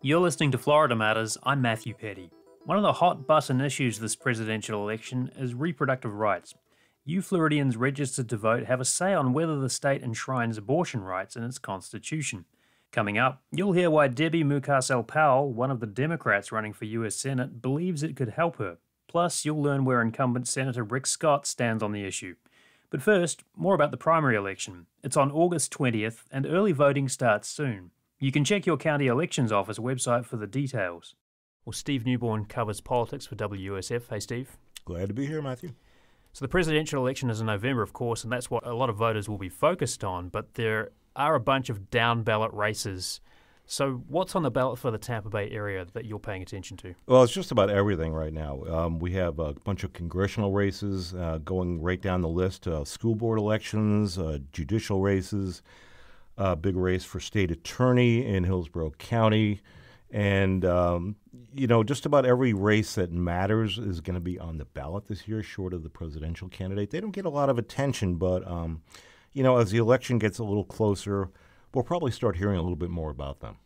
You're listening to Florida Matters. I'm Matthew Petty. One of the hot-button issues this presidential election is reproductive rights. You Floridians registered to vote have a say on whether the state enshrines abortion rights in its constitution. Coming up, you'll hear why Debbie Mukasey-Powell, one of the Democrats running for U.S. Senate, believes it could help her. Plus, you'll learn where incumbent Senator Rick Scott stands on the issue. But first, more about the primary election. It's on August 20th, and early voting starts soon. You can check your county elections office website for the details. Well, Steve Newborn covers politics for WUSF. Hey, Steve. Glad to be here, Matthew. So the presidential election is in November, of course, and that's what a lot of voters will be focused on, but there are a bunch of down-ballot races. So what's on the ballot for the Tampa Bay area that you're paying attention to? Well, it's just about everything right now. We have a bunch of congressional races going right down the list, school board elections, judicial races, big race for state attorney in Hillsborough County. And, just about every race that matters is going to be on the ballot this year, short of the presidential candidate. They don't get a lot of attention, but, as the election gets a little closer, we'll probably start hearing a little bit more about them.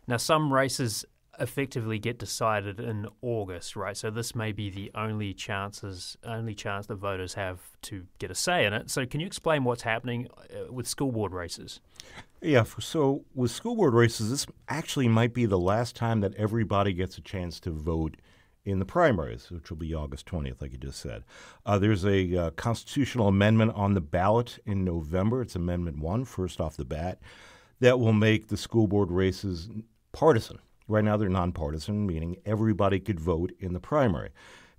Now, some races effectively get decided in August, right? So this may be the only chance that voters have to get a say in it. So can you explain what's happening with school board races? Yeah, so with school board races, this actually might be the last time that everybody gets a chance to vote in the primaries, which will be August 20th, like you just said. There's a constitutional amendment on the ballot in November. It's Amendment 1, first off the bat, that will make the school board races partisan. Right now they're nonpartisan, meaning everybody could vote in the primary.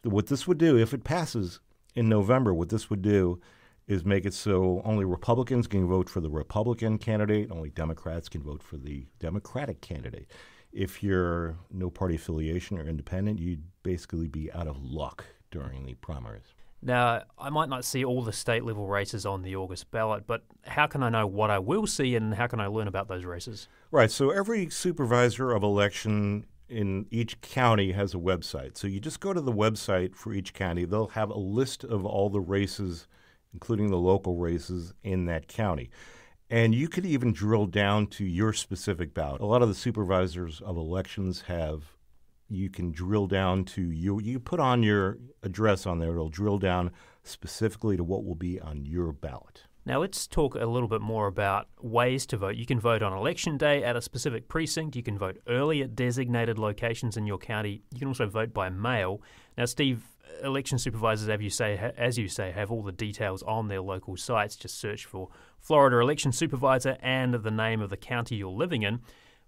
What this would do, if it passes in November, what this would do is make it so only Republicans can vote for the Republican candidate, only Democrats can vote for the Democratic candidate. If you're no party affiliation or independent, you'd basically be out of luck during the primaries. Now, I might not see all the state-level races on the August ballot, but how can I know what I will see and how can I learn about those races? Right. So every supervisor of election in each county has a website. So you just go to the website for each county. They'll have a list of all the races, including the local races in that county. And you could even drill down to your specific ballot. A lot of the supervisors of elections you can drill down to you put on your address on there. It'll drill down specifically to what will be on your ballot. Now let's talk a little bit more about ways to vote. You can vote on election day at a specific precinct. You can vote early at designated locations in your county. You can also vote by mail. Now, Steve, election supervisors, as you say, have all the details on their local sites. Just search for Florida Election Supervisor and the name of the county you're living in.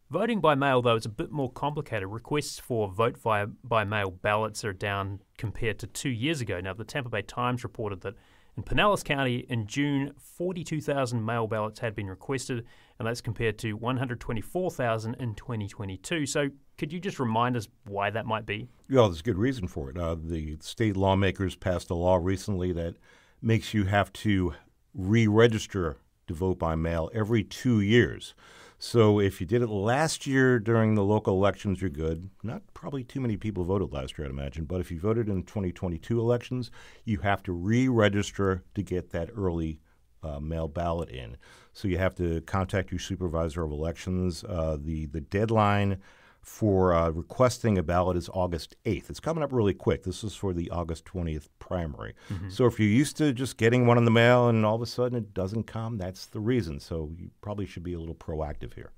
Voting by mail, though, is a bit more complicated. Requests for vote by mail ballots are down compared to 2 years ago. Now, the Tampa Bay Times reported that in Pinellas County in June, 42,000 mail ballots had been requested, and that's compared to 124,000 in 2022. So could you just remind us why that might be? Well, there's a good reason for it. The state lawmakers passed a law recently that makes you have to re-register to vote by mail every 2 years. So if you did it last year during the local elections, you're good. Not probably too many people voted last year, I'd imagine. But if you voted in 2022 elections, you have to re-register to get that early mail ballot in. So you have to contact your supervisor of elections. The deadline for requesting a ballot is August 8th. It's coming up really quick. This is for the August 20th primary. Mm-hmm. So if you're used to just getting one in the mail and all of a sudden it doesn't come, that's the reason. So you probably should be a little proactive here.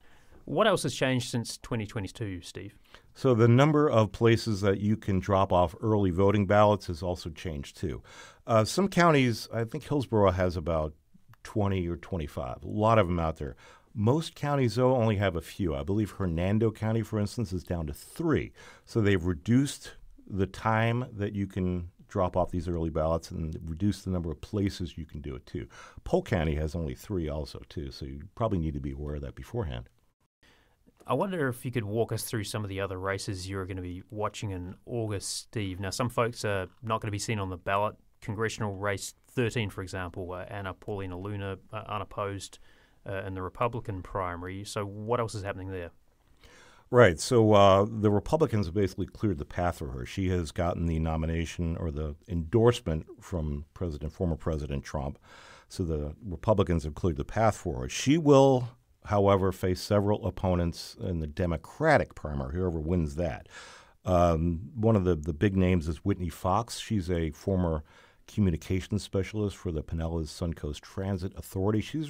What else has changed since 2022, Steve? So the number of places that you can drop off early voting ballots has also changed too. Some counties, I think Hillsborough has about 20 or 25, a lot of them out there. Most counties, though, only have a few. I believe Hernando County, for instance, is down to 3. So they've reduced the time that you can drop off these early ballots and reduced the number of places you can do it, too. Polk County has only 3 also, too, so you probably need to be aware of that beforehand. I wonder if you could walk us through some of the other races you're going to be watching in August, Steve. Now, some folks are not going to be seen on the ballot. Congressional Race 13, for example, Anna Paulina Luna unopposed in the Republican primary. So what else is happening there? Right. So the Republicans have basically cleared the path for her. She has gotten the nomination or the endorsement from former President Trump. So the Republicans have cleared the path for her. She will however, face several opponents in the Democratic primary, whoever wins that. One of the big names is Whitney Fox. She's a former communications specialist for the Pinellas Suncoast Transit Authority. She's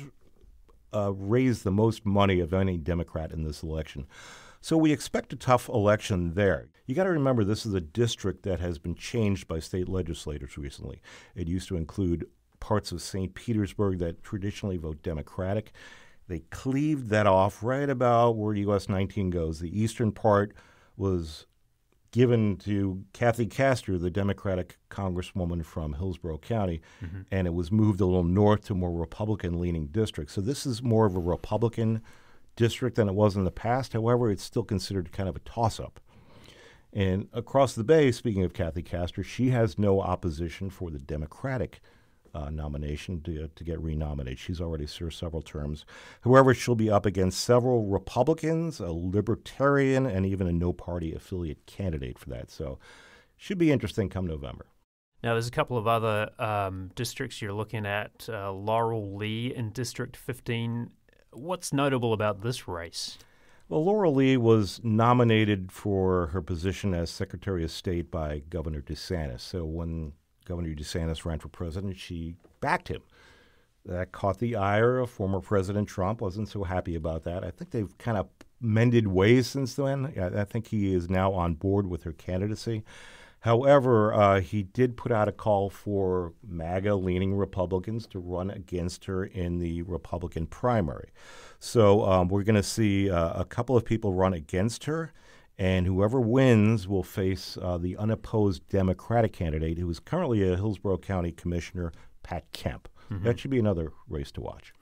raised the most money of any Democrat in this election. So we expect a tough election there. You got to remember this is a district that has been changed by state legislators recently. It used to include parts of St. Petersburg that traditionally vote Democratic. They cleaved that off right about where US 19 goes. The eastern part was given to Kathy Castor, the Democratic congresswoman from Hillsborough County, and it was moved a little north to more Republican-leaning districts. So this is more of a Republican district than it was in the past. However, it's still considered kind of a toss-up. And across the bay, speaking of Kathy Castor, she has no opposition for the Democratic nomination to get renominated. She's already served several terms. However, she'll be up against several Republicans, a Libertarian, and even a no-party affiliate candidate for that. So should be interesting come November. Now, there's a couple of other districts you're looking at. Laurel Lee in District 15. What's notable about this race? Well, Laurel Lee was nominated for her position as Secretary of State by Governor DeSantis. So when Governor DeSantis ran for president, she backed him. That caught the ire of former President Trump. Wasn't so happy about that. I think they've kind of mended ways since then. I think he is now on board with her candidacy. However, he did put out a call for MAGA-leaning Republicans to run against her in the Republican primary. So we're going to see a couple of people run against her, and whoever wins will face the unopposed Democratic candidate, who is currently a Hillsborough County Commissioner, Pat Kemp. That should be another race to watch.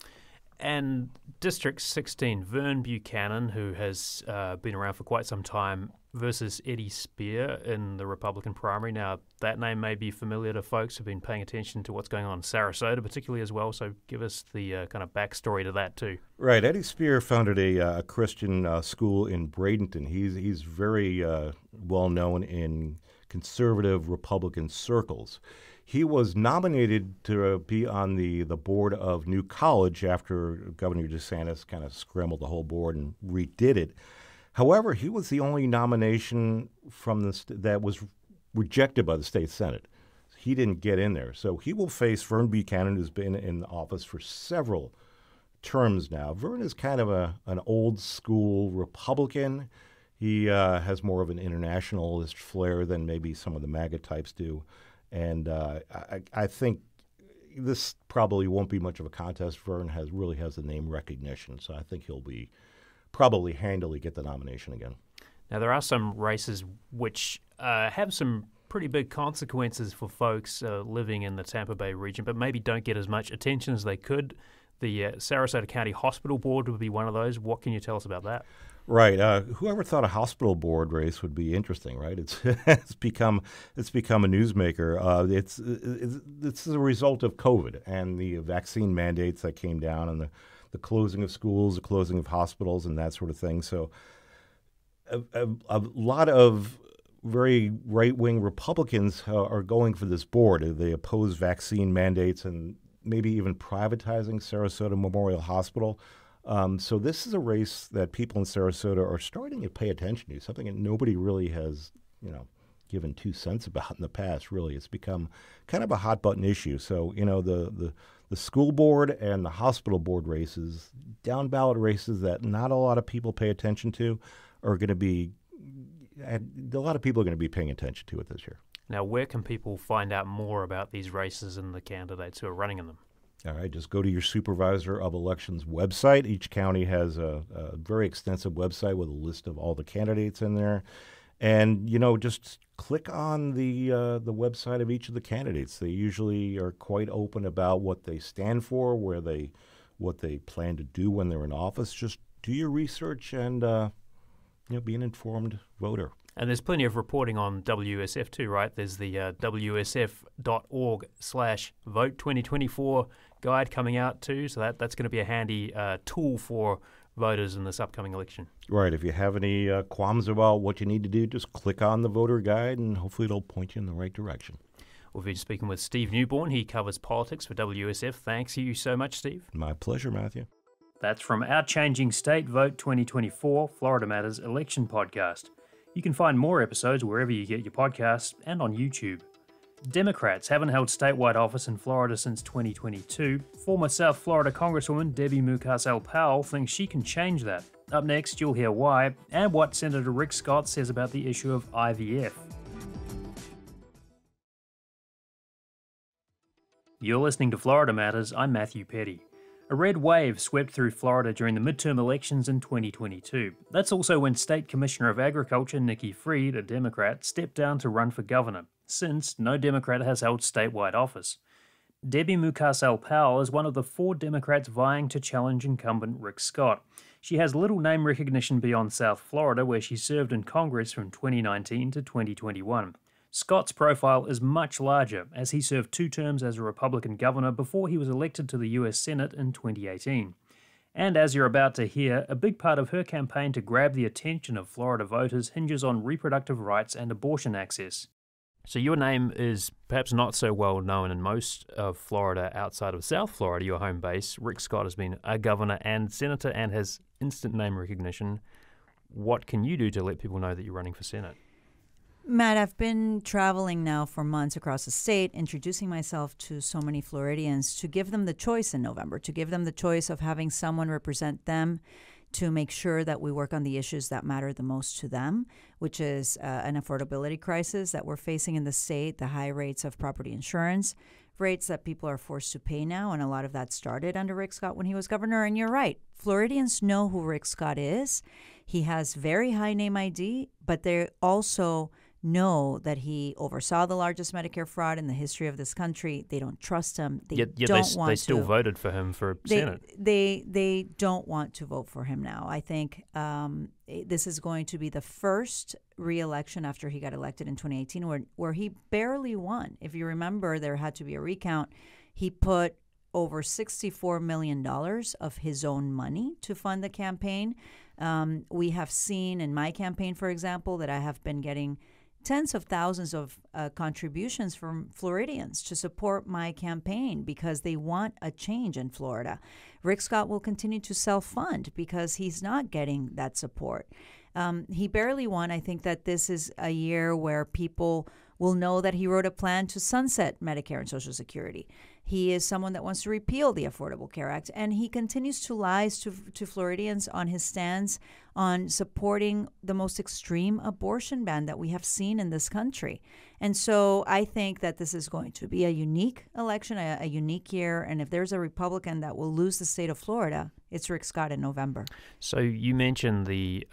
And District 16, Vern Buchanan, who has been around for quite some time, versus Eddie Spear in the Republican primary. Now, that name may be familiar to folks who've been paying attention to what's going on in Sarasota, particularly as well. So give us the kind of backstory to that, too. Right. Eddie Spear founded a Christian school in Bradenton. He's very well known in conservative Republican circles. He was nominated to be on the board of New College after Governor DeSantis kind of scrambled the whole board and redid it. However, he was the only nomination from that was rejected by the state Senate. He didn't get in there. So he will face Vern Buchanan, who's been in office for several terms now. Vern is kind of an old-school Republican. He has more of an internationalist flair than maybe some of the MAGA types do. And I think this probably won't be much of a contest. Vern really has the name recognition, so I think he'll be probably handily get the nomination again. Now, there are some races which have some pretty big consequences for folks living in the Tampa Bay region, but maybe don't get as much attention as they could. The Sarasota County Hospital Board would be one of those. What can you tell us about that? Right. Whoever thought a hospital board race would be interesting, right? It's become a newsmaker. It's a result of COVID and the vaccine mandates that came down and the closing of schools, the closing of hospitals, and that sort of thing. So a lot of very right-wing Republicans are going for this board. They oppose vaccine mandates and maybe even privatizing Sarasota Memorial Hospital. So this is a race that people in Sarasota are starting to pay attention to, something that nobody really has, given 2 cents about in the past, really. It's become kind of a hot-button issue. So, the school board and the hospital board races, down-ballot races that not a lot of people pay attention to, are going to be – a lot of people are going to be paying attention to it this year. Now, where can people find out more about these races and the candidates who are running in them? All right, just go to your Supervisor of Elections website. Each county has a very extensive website with a list of all the candidates in there. And, just click on the website of each of the candidates. They usually are quite open about what they stand for, what they plan to do when they're in office. Just do your research and, be an informed voter. And there's plenty of reporting on WUSF too, right? There's the WUSF.org/vote2024 guide coming out too. So that's going to be a handy tool for voters in this upcoming election. Right. If you have any qualms about what you need to do, just click on the voter guide and hopefully it'll point you in the right direction. We've been speaking with Steve Newborn. He covers politics for WUSF. Thanks you so much, Steve. My pleasure, Matthew. That's from our Changing State Vote 2024 Florida Matters election podcast. You can find more episodes wherever you get your podcasts and on YouTube. Democrats haven't held statewide office in Florida since 2022. Former South Florida Congresswoman Debbie Mukasel-Powell thinks she can change that. Up next, you'll hear why and what Senator Rick Scott says about the issue of IVF. You're listening to Florida Matters. I'm Matthew Petty. A red wave swept through Florida during the midterm elections in 2022. That's also when State Commissioner of Agriculture Nikki Fried, a Democrat, stepped down to run for governor, since no Democrat has held statewide office. Debbie Mukasel-Powell is one of the 4 Democrats vying to challenge incumbent Rick Scott. She has little name recognition beyond South Florida, where she served in Congress from 2019 to 2021. Scott's profile is much larger, as he served 2 terms as a Republican governor before he was elected to the U.S. Senate in 2018. And as you're about to hear, a big part of her campaign to grab the attention of Florida voters hinges on reproductive rights and abortion access. So your name is perhaps not so well known in most of Florida outside of South Florida, your home base. Rick Scott has been a governor and senator and has instant name recognition. What can you do to let people know that you're running for Senate? Matt, I've been traveling now for months across the state, introducing myself to so many Floridians to give them the choice in November, to give them the choice of having someone represent them, to make sure that we work on the issues that matter the most to them, which is an affordability crisis that we're facing in the state, the high rates of property insurance, rates that people are forced to pay now, and a lot of that started under Rick Scott when he was governor. And you're right, Floridians know who Rick Scott is. He has very high name ID, but they also know that he oversaw the largest Medicare fraud in the history of this country. They don't trust him. They still voted for him for Senate. They don't want to vote for him now. I think this is going to be the first re-election after he got elected in 2018 where he barely won. If you remember, there had to be a recount. He put over $64 million of his own money to fund the campaign. We have seen in my campaign, for example, that I have been getting tens of thousands of contributions from Floridians to support my campaign because they want a change in Florida. Rick Scott will continue to self-fund because he's not getting that support. He barely won. I think that this is a year where people will know that he wrote a plan to sunset Medicare and Social Security. He is someone that wants to repeal the Affordable Care Act, and he continues to lie to Floridians on his stance on supporting the most extreme abortion ban that we have seen in this country. And so I think that this is going to be a unique election, a unique year, and if there's a Republican that will lose the state of Florida, it's Rick Scott in November. So you mentioned the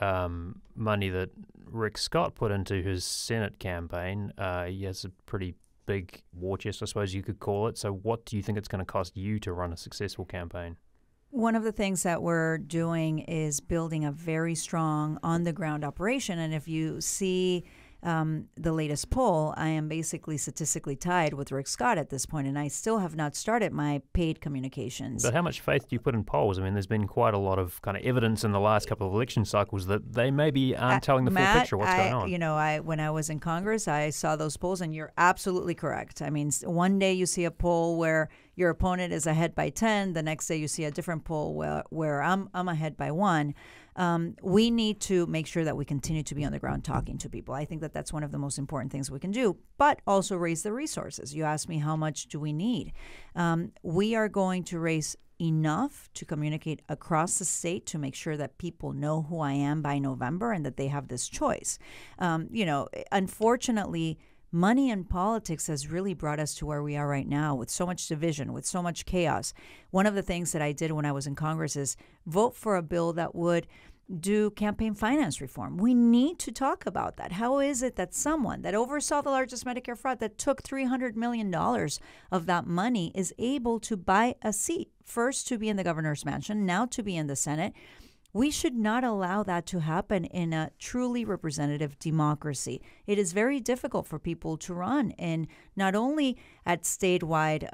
money that Rick Scott put into his Senate campaign. He has a pretty big war chest, I suppose you could call it. So what do you think it's going to cost you to run a successful campaign? One of the things that we're doing is building a very strong on-the-ground operation. And if you see the latest poll, I am basically statistically tied with Rick Scott at this point, and I still have not started my paid communications. But how much faith do you put in polls? I mean, there's been quite a lot of kind of evidence in the last couple of election cycles that they maybe aren't telling the full picture of what's going on. You know, when I was in Congress, I saw those polls, and you're absolutely correct. I mean, one day you see a poll where your opponent is ahead by 10. The next day you see a different poll where I'm ahead by 1. We need to make sure that we continue to be on the ground talking to people. I think that that's one of the most important things we can do, but also raise the resources. You asked me how much do we need. We are going to raise enough to communicate across the state to make sure that people know who I am by November and that they have this choice. Unfortunately, money in politics has really brought us to where we are right now with so much division, with so much chaos. One of the things that I did when I was in Congress is vote for a bill that would do campaign finance reform. We need to talk about that. How is it that someone that oversaw the largest Medicare fraud, that took $300 million of that money, is able to buy a seat, first to be in the governor's mansion, now to be in the Senate? We should not allow that to happen in a truly representative democracy. It is very difficult for people to run, and not only at statewide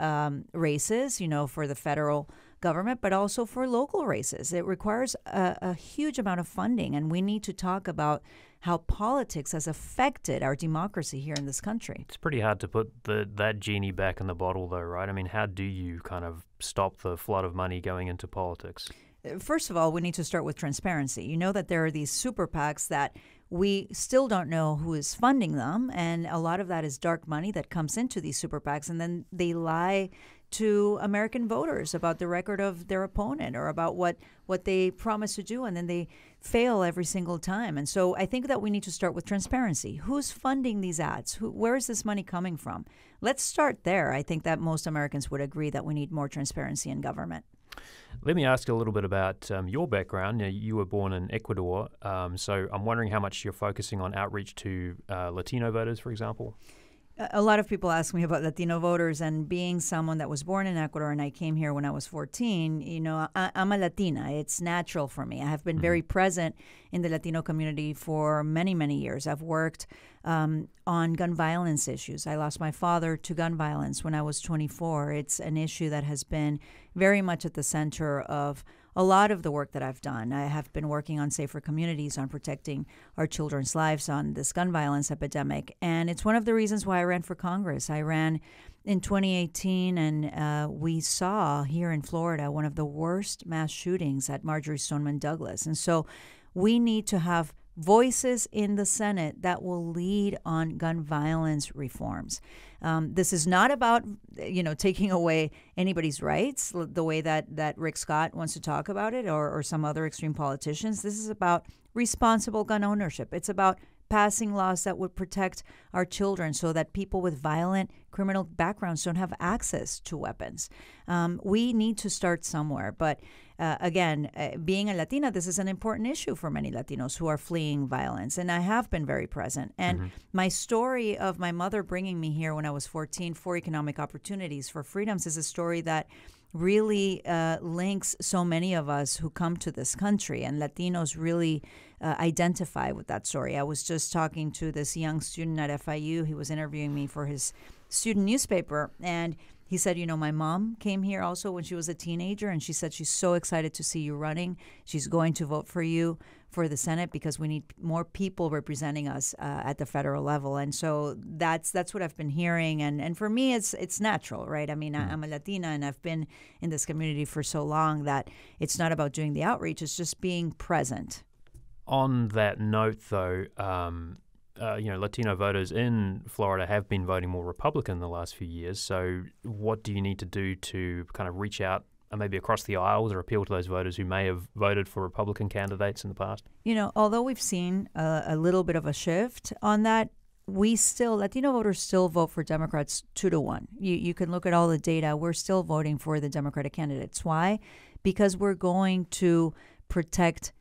races, for the federal government, but also for local races. It requires a huge amount of funding, and we need to talk about how politics has affected our democracy here in this country. It's pretty hard to put that genie back in the bottle, though, right? I mean, how do you kind of stop the flood of money going into politics? first of all, we need to start with transparency. You know that there are these super PACs that we still don't know who is funding them, and a lot of that is dark money that comes into these super PACs, and then they lie to American voters about the record of their opponent or about what they promise to do, and then they fail every single time. And so I think that we need to start with transparency. Who's funding these ads? Where is this money coming from? Let's start there. I think that most Americans would agree that we need more transparency in government. Let me ask you a little bit about your background. You were born in Ecuador, so I'm wondering how much you're focusing on outreach to Latino voters, for example. A lot of people ask me about Latino voters, and being someone that was born in Ecuador and I came here when I was 14, I'm a Latina. It's natural for me. I have been very present in the Latino community for many, many years. I've worked on gun violence issues. I lost my father to gun violence when I was 24. It's an issue that has been very much at the center of a lot of the work that I've done. I have been working on safer communities, on protecting our children's lives, on this gun violence epidemic. And it's one of the reasons why I ran for Congress. I ran in 2018, and we saw here in Florida one of the worst mass shootings at Marjory Stoneman Douglas. And so we need to have voices in the Senate that will lead on gun violence reforms. This is not about, taking away anybody's rights the way that Rick Scott wants to talk about it, or some other extreme politicians. This is about responsible gun ownership. It's about passing laws that would protect our children so that people with violent criminal backgrounds don't have access to weapons. We need to start somewhere. But again, being a Latina, this is an important issue for many Latinos who are fleeing violence. And I have been very present. And my story of my mother bringing me here when I was 14 for economic opportunities, for freedoms, is a story that really links so many of us who come to this country, and Latinos really identify with that story. I was just talking to this young student at FIU. He was interviewing me for his student newspaper, and he said, my mom came here also when she was a teenager, and she said she's so excited to see you running. She's going to vote for you for the Senate because we need more people representing us at the federal level. And so that's what I've been hearing. And for me, it's natural, right? I mean, I'm a Latina, and I've been in this community for so long that it's not about doing the outreach. It's just being present. On that note, though, Latino voters in Florida have been voting more Republican in the last few years. So what do you need to do to kind of reach out maybe across the aisles or appeal to those voters who may have voted for Republican candidates in the past? Although we've seen a little bit of a shift on that, Latino voters still vote for Democrats 2-1. You can look at all the data. We're still voting for the Democratic candidates. Why? Because we're going to protect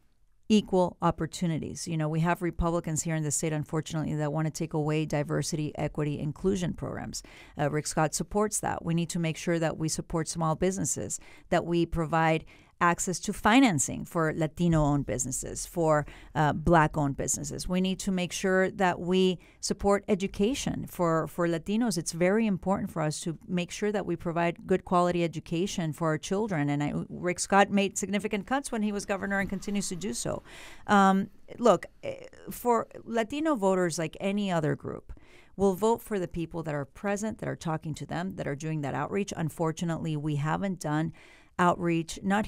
equal opportunities. We have Republicans here in the state, unfortunately, that want to take away diversity, equity, inclusion programs. Rick Scott supports that. We need to make sure that we support small businesses, that we provide access to financing for Latino-owned businesses, for Black-owned businesses. We need to make sure that we support education for Latinos. It's very important for us to make sure that we provide good quality education for our children. And Rick Scott made significant cuts when he was governor and continues to do so. Look, for Latino voters, like any other group, will vote for the people that are present, that are talking to them, that are doing that outreach. Unfortunately, we haven't done outreach, not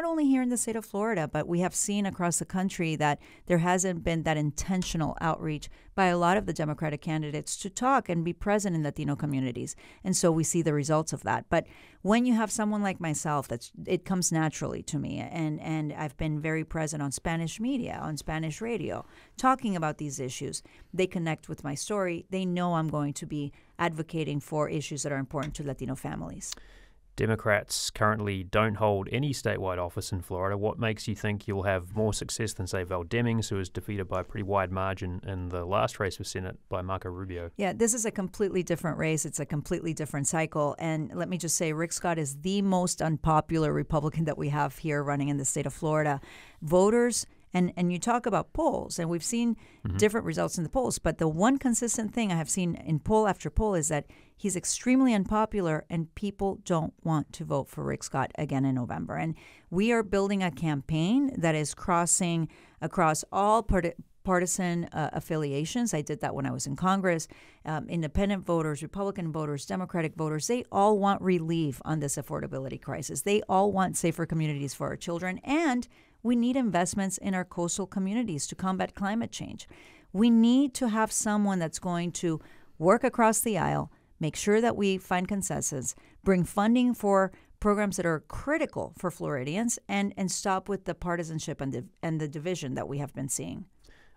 only here in the state of Florida, but we have seen across the country that there hasn't been that intentional outreach by a lot of the Democratic candidates to talk and be present in Latino communities. And so we see the results of that. But when you have someone like myself, it comes naturally to me. And I've been very present on Spanish media, on Spanish radio, talking about these issues. They connect with my story. They know I'm going to be advocating for issues that are important to Latino families. Democrats currently don't hold any statewide office in Florida. What makes you think you'll have more success than, say, Val Demings, who was defeated by a pretty wide margin in the last race for Senate by Marco Rubio? Yeah, this is a completely different race. It's a completely different cycle. And let me just say, Rick Scott is the most unpopular Republican that we have here running in the state of Florida. Voters, and you talk about polls, and we've seen different results in the polls, but the one consistent thing I have seen in poll after poll is that he's extremely unpopular, and people don't want to vote for Rick Scott again in November. And we are building a campaign that is crossing across all partisan affiliations. I did that when I was in Congress. Independent voters, Republican voters, Democratic voters, they all want relief on this affordability crisis. They all want safer communities for our children, and we need investments in our coastal communities to combat climate change. We need to have someone that's going to work across the aisle, make sure that we find consensus, bring funding for programs that are critical for Floridians, and stop with the partisanship and the division that we have been seeing.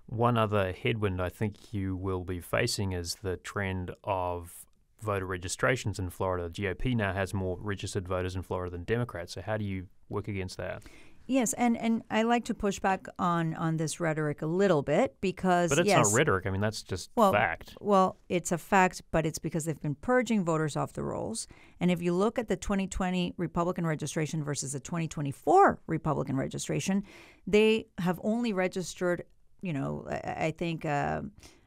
One other headwind I think you will be facing is the trend of voter registrations in Florida. The GOP now has more registered voters in Florida than Democrats. So how do you work against that? Yes, and I like to push back on this rhetoric a little bit because, But it's not rhetoric. I mean, that's just fact. Well, it's a fact, but it's because they've been purging voters off the rolls. And if you look at the 2020 Republican registration versus the 2024 Republican registration, they have only registered, I think, I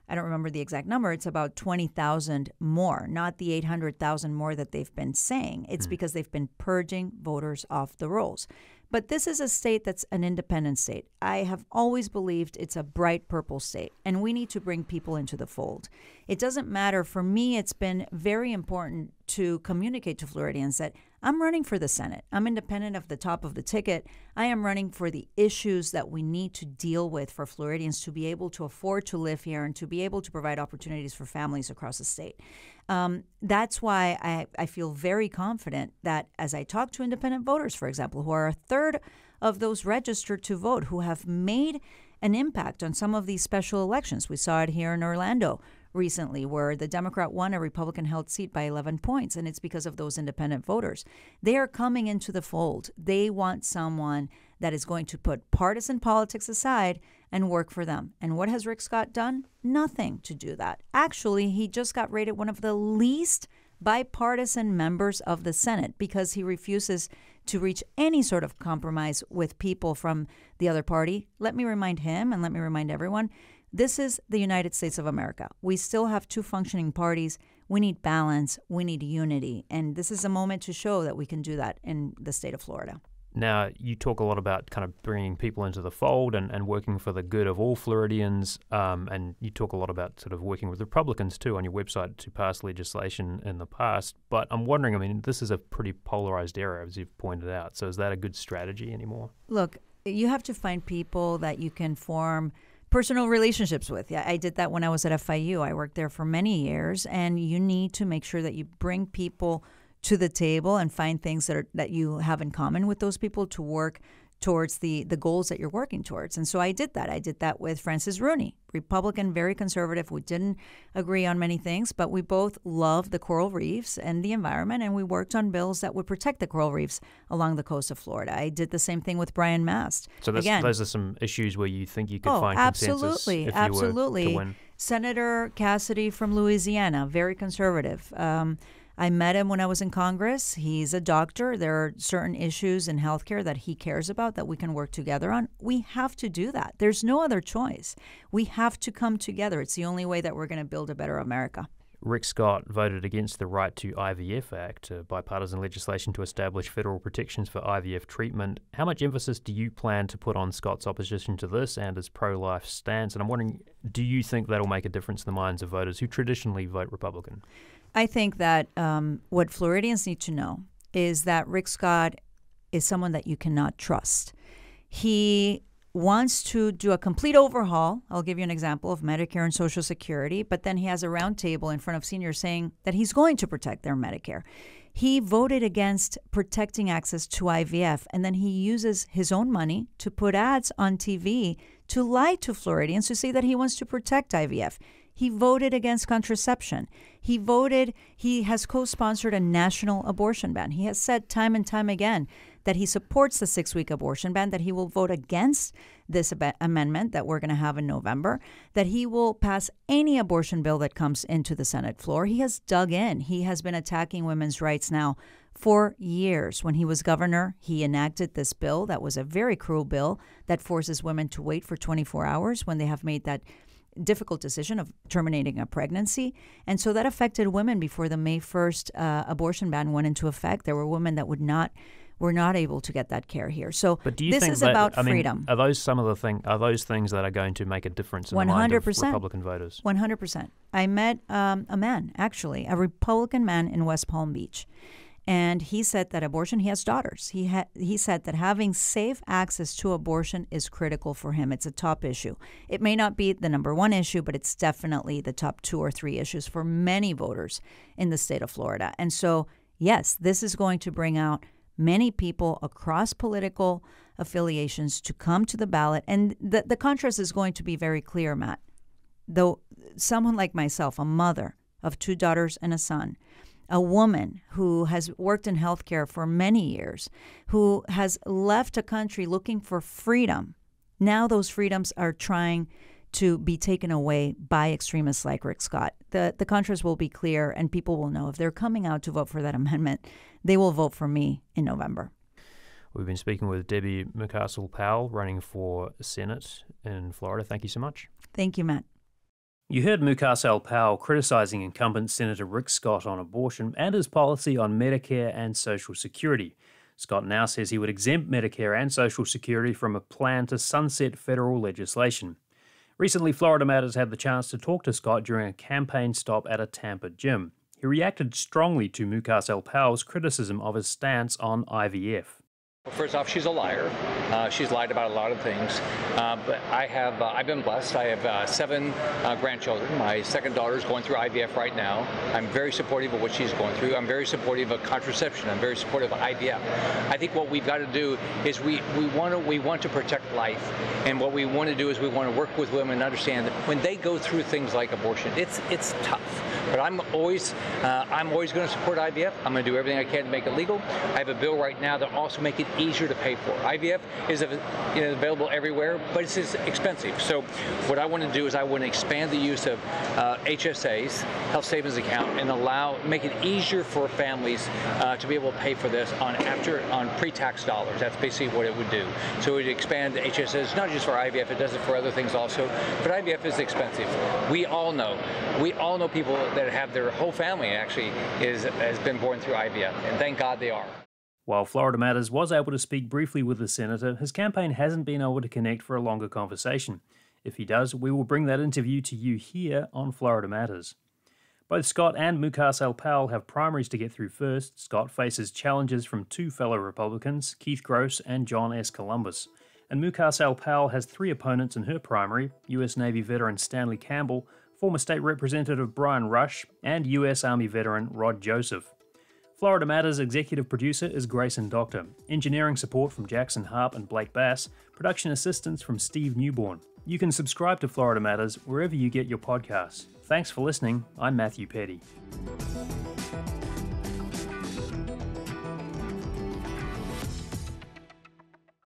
don't remember the exact number. It's about 20,000 more, not the 800,000 more that they've been saying. It's because they've been purging voters off the rolls. But this is a state that's an independent state. I have always believed it's a bright purple state, and we need to bring people into the fold. It doesn't matter. For me, it's been very important to communicate to Floridians that I'm running for the Senate. I'm independent of the top of the ticket. I am running for the issues that we need to deal with for Floridians to be able to afford to live here and to be able to provide opportunities for families across the state. That's why I feel very confident that as I talk to independent voters, for example, who are a third of those registered to vote, who have made an impact on some of these special elections. We saw it here in Orlando recently where the Democrat won a Republican-held seat by 11 points, and it's because of those independent voters. They are coming into the fold. They want someone that is going to put partisan politics aside and work for them. And what has Rick Scott done? Nothing to do that. Actually, he just got rated one of the least bipartisan members of the Senate because he refuses to reach any sort of compromise with people from the other party. Let me remind him and let me remind everyone, this is the United States of America. We still have two functioning parties. We need balance. We need unity. And this is a moment to show that we can do that in the state of Florida. Now, you talk a lot about kind of bringing people into the fold and working for the good of all Floridians, and you talk a lot about sort of working with Republicans, too, on your website to pass legislation in the past. But I'm wondering, I mean, this is a pretty polarized area, as you've pointed out. So is that a good strategy anymore? Look, you have to find people that you can form personal relationships with. Yeah, I did that when I was at FIU. I worked there for many years, and you need to make sure that you bring people to the table and find things that you have in common with those people to work towards the goals that you're working towards. And so I did that. I did that with Francis Rooney, Republican, very conservative. We didn't agree on many things, but we both loved the coral reefs and the environment, and we worked on bills that would protect the coral reefs along the coast of Florida. I did the same thing with Brian Mast. So those are some issues where you think you could find consensus if you were to win. Senator Cassidy from Louisiana, very conservative. I met him when I was in Congress. He's a doctor. There are certain issues in healthcare that he cares about that we can work together on. We have to do that. There's no other choice. We have to come together. It's the only way that we're going to build a better America. Rick Scott voted against the Right to IVF Act, bipartisan legislation to establish federal protections for IVF treatment. How much emphasis do you plan to put on Scott's opposition to this and his pro-life stance? And I'm wondering, do you think that'll make a difference in the minds of voters who traditionally vote Republican? I think that what Floridians need to know is that Rick Scott is someone that you cannot trust. He wants to do a complete overhaul. I'll give you an example of Medicare and Social Security, but then he has a round table in front of seniors saying that he's going to protect their Medicare. He voted against protecting access to IVF, and then he uses his own money to put ads on TV to lie to Floridians to say that he wants to protect IVF. He voted against contraception. He has co-sponsored a national abortion ban. He has said time and time again that he supports the 6-week abortion ban, that he will vote against this amendment that we're going to have in November, that he will pass any abortion bill that comes into the Senate floor. He has dug in. He has been attacking women's rights now for years. When he was governor, he enacted this bill that was a very cruel bill that forces women to wait for 24 hours when they have made that difficult decision of terminating a pregnancy. And so that affected women before the May 1st abortion ban went into effect. There were women that would not were not able to get that care here. So But do you this think is that, about I mean, freedom. are those things that are going to make a difference in the mind of 100%. Republican voters? 100%. I met a man, actually, a Republican man in West Palm Beach. And he said that he has daughters. He said that having safe access to abortion is critical for him. It's a top issue. It may not be the number one issue, but it's definitely the top 2 or 3 issues for many voters in the state of Florida. And so, yes, this is going to bring out many people across political affiliations to come to the ballot. And the contrast is going to be very clear, Matt. Though someone like myself, a mother of 2 daughters and a son, a woman who has worked in healthcare for many years, who has left a country looking for freedom. Now those freedoms are trying to be taken away by extremists like Rick Scott. The contrast will be clear, and people will know if they're coming out to vote for that amendment, they will vote for me in November. We've been speaking with Debbie Mukasel-Powell, running for Senate in Florida. Thank you so much. Thank you, Matt. You heard Mukasel-Powell criticising incumbent Senator Rick Scott on abortion and his policy on Medicare and Social Security. Scott now says he would exempt Medicare and Social Security from a plan to sunset federal legislation. Recently, Florida Matters had the chance to talk to Scott during a campaign stop at a Tampa gym. He reacted strongly to Mukasel-Powell's criticism of his stance on IVF. Well, first off, she's a liar. She's lied about a lot of things. But I've been blessed. I have 7 grandchildren. My second daughter is going through IVF right now. I'm very supportive of what she's going through. I'm very supportive of contraception. I'm very supportive of IVF. I think what we've got to do is we want to protect life, and what we want to do is we want to work with women and understand that when they go through things like abortion, it's tough. But I'm always going to support IVF. I'm going to do everything I can to make it legal. I have a bill right now that also make it easier to pay for. IVF is available everywhere, but it's expensive. So what I want to do is I want to expand the use of HSAs, health savings account, and make it easier for families to be able to pay for this on pre-tax dollars. That's basically what it would do. So it would expand the HSAs, not just for IVF, it does it for other things also, but IVF is expensive. We all know people that have their whole family actually has been born through IVF, and thank God they are. While Florida Matters was able to speak briefly with the senator, his campaign hasn't been able to connect for a longer conversation. If he does, we will bring that interview to you here on Florida Matters. Both Scott and Mukasel-Powell have primaries to get through first. Scott faces challenges from 2 fellow Republicans, Keith Gross and John S. Columbus. And Mukasel-Powell has 3 opponents in her primary, U.S. Navy veteran Stanley Campbell, former State Representative Brian Rush, and U.S. Army veteran Rod Joseph. Florida Matters executive producer is Grayson Doctor. Engineering support from Jackson Harp and Blake Bass. Production assistance from Steve Newborn. You can subscribe to Florida Matters wherever you get your podcasts. Thanks for listening. I'm Matthew Petty.